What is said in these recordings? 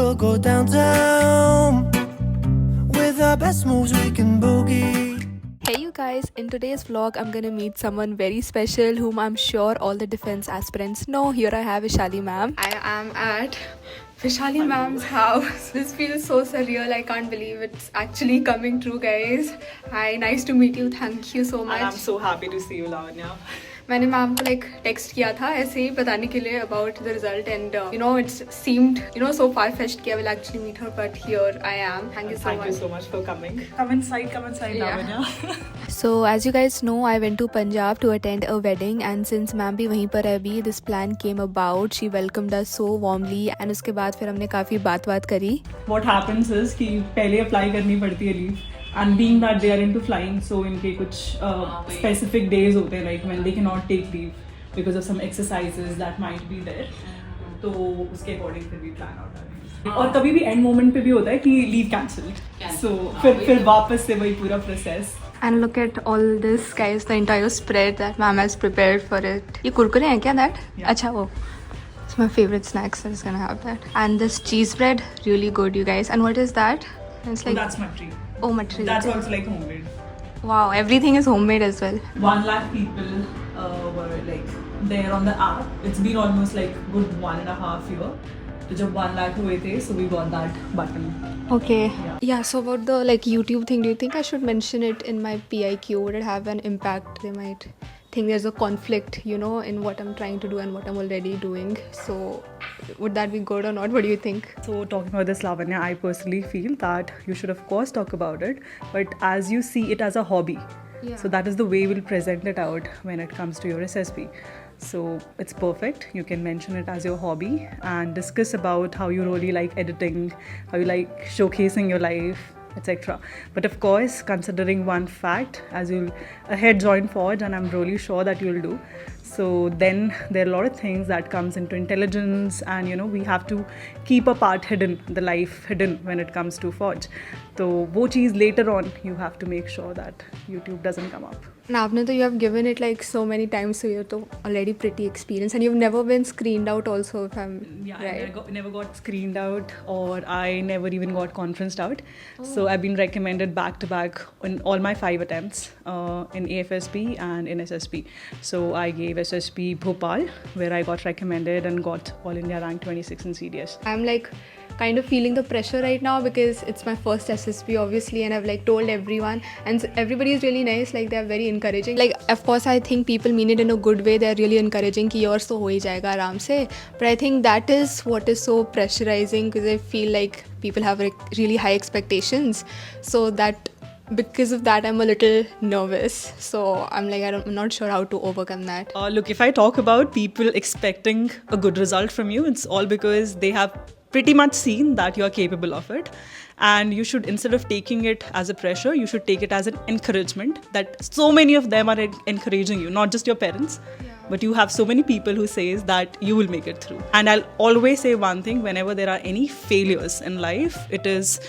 we'll go downtown. With our best moves we can boogie. Hey you guys, in today's vlog I'm gonna meet someone very special whom I'm sure all the defense aspirants know. Here I have Vishali ma'am. I am at Vishali ma'am's house. This feels so surreal. I can't believe it's actually coming true, guys. Hi, nice to meet you. Thank you so much. And I'm so happy to see you, Lavanya. मैंने ma'am को like text किया था ऐसे ही बताने के लिए about the result and you know it's seemed you know so far fest कि I will actually meet her but here I am. Thank you so much for coming. Come inside, Yeah. Lavanya. So as you guys know, I went to Punjab to attend a wedding and since ma'am भी वहीं पर है अभी, this plan came about. She welcomed us so warmly and उसके बाद फिर हमने काफ़ी बात करी. What happens is कि पहले apply करनी पड़ती है leave. And being that they are into flying, so इनके कुछ specific days होते हैं like when they cannot take leave because of some exercises that might be there. तो उसके according फिर भी plan out करेंगे. और कभी भी end moment पे भी होता है कि leave cancelled. So फिर वापस से वही पूरा process. And look at all this, guys, the entire spread that ma'am has prepared for it. ये कुरकुरे हैं क्या that? Yeah. अच्छा वो. It's my favorite snack, so I'm just gonna have that. And this cheese bread, really good, you guys. And what is that? It's like That's my treat. oh, matri. That's also like homemade. Wow, everything is homemade as well. 1 lakh people were like there on the app. It's been almost like good 1.5 year. तो जब 1 lakh हुए थे, so we got that button. Okay. Yeah. So about the like YouTube thing, do you think I should mention it in my PIQ? Would it have an impact? They might think there's a conflict, you know, in what I'm trying to do and what I'm already doing. So would that be good or not? What do you think? So talking about this, Lavanya, I personally feel that you should of course talk about it, but as you see it as a hobby. Yeah. So that is the way we'll present it out when it comes to your SSB. So it's perfect. You can mention it as your hobby and discuss about how you really like editing, how you like showcasing your life, etc. But of course, considering one fact, as you'll ahead join Forge, and I'm really sure that you'll do. So then there are a lot of things that comes into intelligence, and you know we have to keep a part hidden, the life hidden when it comes to Forge. So वो चीज़ later on you have to make sure that YouTube doesn't come up. Now, Avneet, you have given it like so many times, so you're already pretty experienced, and you've never been screened out also, if I'm Yeah, right. I never got screened out, or I never even got conferenced out. So I've been recommended back to back in all my 5 attempts in AFSP and in SSP. So I gave SSP Bhopal, where I got recommended and got All India rank 26 in CDS. I'm like kind of feeling the pressure right now because it's my first SSB obviously, and I've like told everyone, and everybody is really nice, like they're very encouraging. Like of course I think people mean it in a good way, they're really encouraging कि yours तो हो ही जाएगा आराम से, but I think that is what is so pressurizing because I feel like people have like really high expectations, so that because of that I'm a little nervous, so I'm like I'm not sure how to overcome that. Look, if I talk about people expecting a good result from you, it's all because they have pretty much seen that you are capable of it, and you should, instead of taking it as a pressure, you should take it as an encouragement that so many of them are encouraging you, not just your parents. But you have so many people who says that you will make it through. And I'll always say one thing, whenever there are any failures in life, it is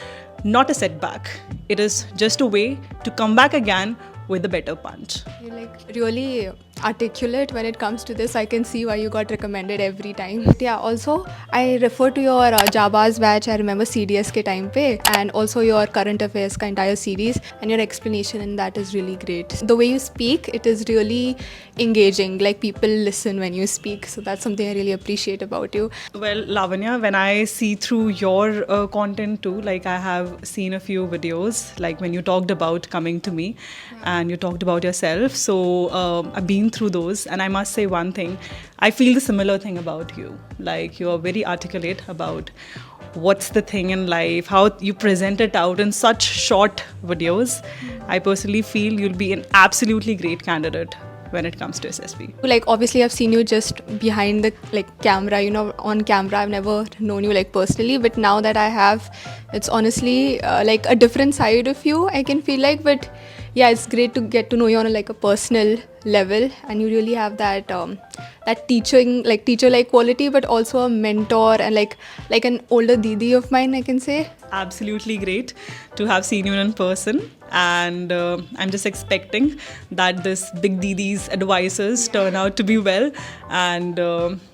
not a setback. It is just a way to come back again with a better punch. You're like really articulate when it comes to this. I can see why you got recommended every time. Yeah, also I refer to your Jabaz batch. I remember CDS ke time pe, and also your current affairs ka entire series, and your explanation in that is really great. The way you speak, it is really engaging, like people listen when you speak, so that's something I really appreciate about you. Well, Lavanya, when I see through your content too, like I have seen a few videos, like when you talked about coming to me and you talked about yourself. So I've been through those, and I must say one thing, I feel the similar thing about you. Like you are very articulate about what's the thing in life, how you present it out in such short videos. I personally feel you'll be an absolutely great candidate when it comes to SSB. Like obviously I've seen you just behind the like camera, you know, on camera. I've never known you like personally, but now that I have, it's honestly like a different side of you, I can feel like. But yeah, it's great to get to know you on a, like a personal level, and you really have that that teacher-like quality, but also a mentor and like an older Didi of mine, I can say. Absolutely great to have seen you in person, and I'm just expecting that this Big Didi's advices turn out to be well, and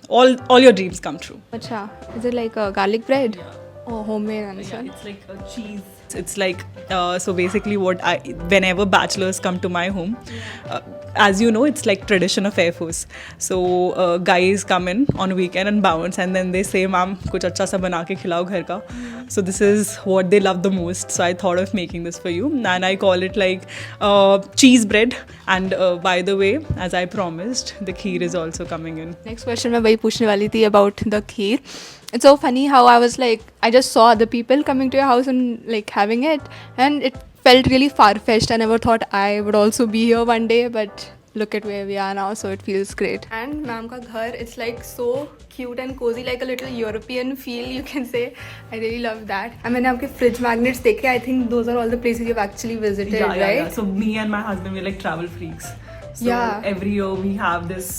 all your dreams come true. Acha, is it like a garlic bread? Oh, homemade answer. Yeah, it's like a cheese. It's like so basically whenever bachelors come to my home, as you know, it's like tradition of Air Force. So guys come in on weekend and bounce, and then they say, "Ma'am, कुछ अच्छा सा बना के खिलाओ घर का." So this is what they love the most. So I thought of making this for you, and I call it like cheese bread. And by the way, as I promised, the kheer is also coming in. Next question मैं वही पूछने वाली थी about the kheer. It's so funny how I was like, I just saw other people coming to your house and like having it, and it felt really far-fetched. I never thought I would also be here one day, but look at where we are now, so it feels great. And ma'am ka ghar, it's like so cute and cozy, like a little European feel, you can say. I really love that. And मैंने आपके fridge magnets देखे. I think those are all the places you've actually visited, right? Yeah. So me and my husband, we're like travel freaks. So Yeah. every year we have this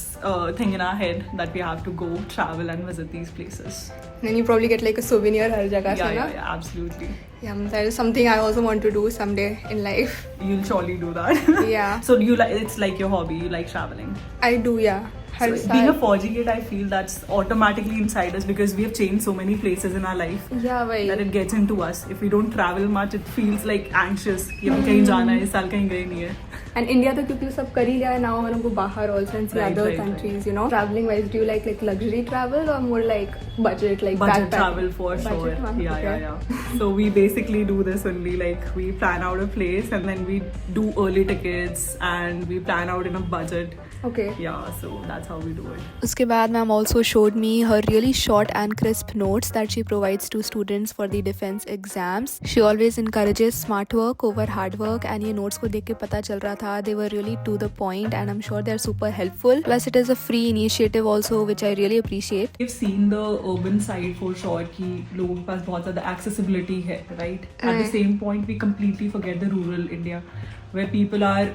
thing in our head that we have to go travel and visit these places. Then you probably get like a souvenir हर जगह से ना? Yeah, absolutely. Yeah, that is something I also want to do someday in life. You'll surely do that. Yeah. So it's like your hobby. You like traveling. I do, yeah. So being a Fauji kid, I feel that's automatically inside us because we have changed so many places in our life Yeah, वही. that it gets into us. If we don't travel much, it feels like anxious. कि हम कहीं जाना है, इस साल कहीं गए नहीं है. And India तो क्योंकि सब कर ही लिया है, now I want to go बाहर also and see Right, other right, countries, you know. Traveling wise, do you like luxury travel or more like budget, like Budget backpack? travel for sure. Budget one, okay. Yeah. So we basically do this only, like we plan out a place and then we do early tickets and we plan out in a budget. Okay. Yeah, so that's how we do it. उसके बाद ma'am also showed me her really short and crisp notes that she provides to students for the defense exams. She always encourages smart work over hard work, and ये notes को देख के पता चल रहा था they were really to the point, and I'm sure they're super helpful. Plus it is a free initiative also, which I really appreciate. We've seen the urban side for sure कि लोगों के पास बहुत ज़्यादा accessibility है, right? At the same point, we completely forget the rural India, where people are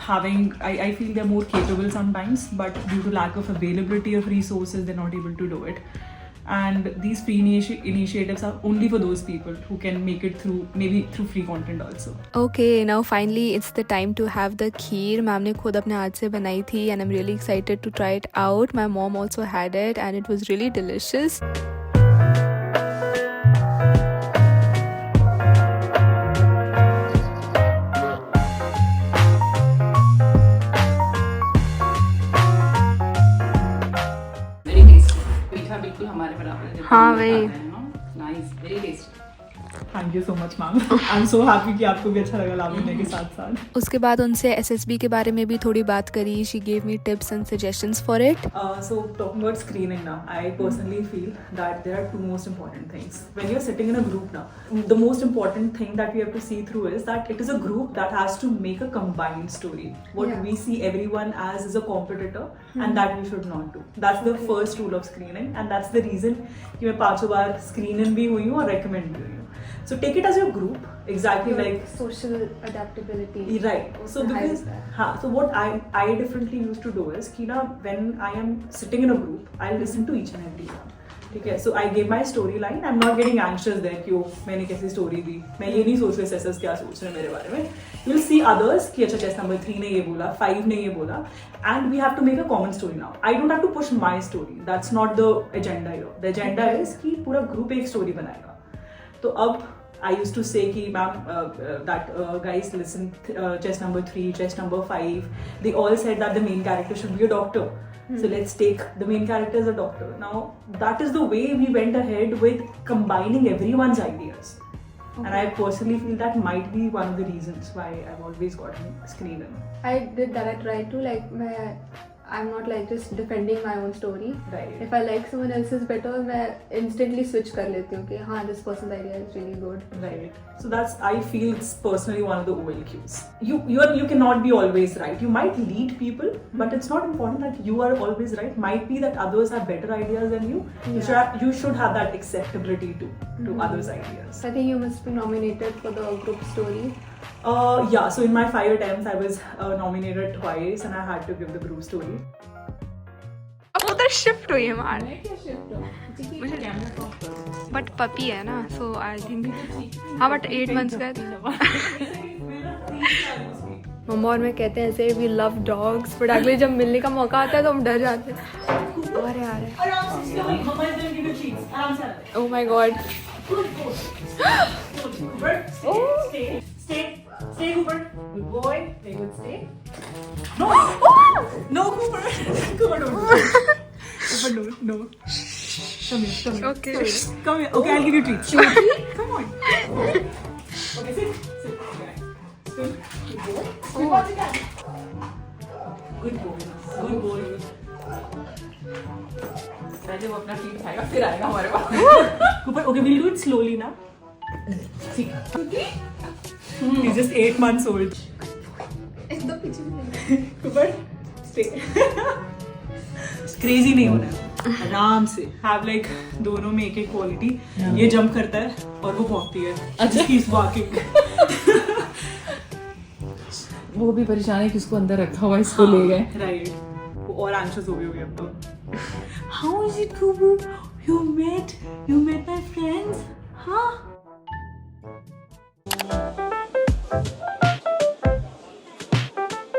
having, I feel they're more capable sometimes, but due to lack of availability of resources, they're not able to do it. And these free initiatives are only for those people who can make it through, maybe through free content also. Okay, now finally it's the time to have the kheer. Ma'am ने खुद अपने हाथ से बनाई थी, and I'm really excited to try it out. My mom also had it and it was really delicious. Very tasty. मीठा बिल्कुल हमारे बराबर है. हाँ, वही. Nice, very tasty. Thank you so much, ma'am. I'm so happy कि आपको भी अच्छा लगा लावण्य के साथ. उसके बाद उनसे SSB के बारे में भी थोड़ी बात करी. She gave me tips and suggestions for it. So talking about screening now, I personally feel that there are two most important things. When you're sitting in a group now, the most important thing that we have to see through is that it is a group that has to make a combined story. What Yeah. we see everyone as is a competitor, and that we should not do. That's the first rule of screening, and that's the reason कि मैं 5 बार screen in भी हुई हूँ और recommend भी हुई हूँ. So take it as your group, exactly like social adaptability. right. So because so what I differently used to do is कि ना when I am sitting in a group, I'll listen to each and every one. ठीक है. So I gave my storyline. I'm not getting anxious there कि मैंने कैसी story दी. मैं ये नहीं सोच रही assessors क्या सोच रहे हैं मेरे बारे में. You'll see others कि अच्छा chess number 3 ने ये बोला, 5 ने ये बोला, and we have to make a common story now. I don't have to push my story. That's not the agenda here. The agenda is कि पूरा group एक story बनाएगा. तो अब I used to say कि ma'am that guys listen, chess number 3, chess number 5, they all said that the main character should be a doctor. So let's take the main character as a doctor. Now that is the way we went ahead with combining everyone's ideas. And I personally feel that might be one of the reasons why I've always gotten screened in. I did that. I tried to I'm not like just defending my own story. Right. If I like someone else's better, मैं instantly switch कर लेती हूँ कि हाँ, this person's idea is really good. Right. So that's, I feel it's personally one of the OLQs. You cannot be always right. You might lead people, but it's not important that you are always right. Might be that others have better ideas than you. You should have that acceptability to others' ideas. I think you must be nominated for the group story. Yeah, so in my 5 attempts, I was nominated twice and I had to give the group story. अब उधर shift हुई है मार. But puppy है ना, सो I think हाँ, but 8 months का. मम्मा और मैं कहते हैं ऐसे वी लव डॉग्स, बट अगले जब मिलने का मौका आता है तो हम डर जाते हैं. अरे यार, oh my God, Good boy. Cooper, stay, Cooper. Good boy. Very good, stay. No, no, Cooper. Cooper, don't. Cooper, no. Come here. Okay. Come here. Okay, I'll give you treats. Come on. Okay, sit. Okay. Good boy. Good boy. पहले वो अपना feed खाएगा फिर आएगा हमारे पास Cooper, okay, we'll do it slowly now. See. He's just 8 months old. Cooper, stay. Crazy नहीं होना है. आराम से. Have like दोनों में एक क्वालिटी. ये जंप करता है और वो भागती है. Just keeps barking. वो भी परेशान है कि उसको अंदर रखा हुआ इसको ले गए Right. वो और anxious हो गई होगी अब तो. How is it, Cooper? You met my friends? Huh?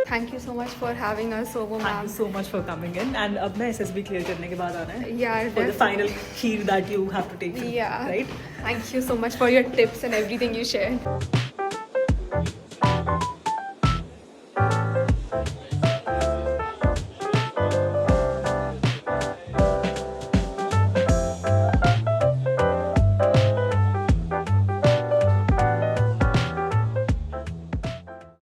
Thank you so much for having us over, Thank ma'am. you so much for coming in. And अब ना SSB clear करने के बाद आना है. Yeah, For the definitely. final kheer that you have to take. Yeah. Right? Thank you so much for your tips and everything you shared.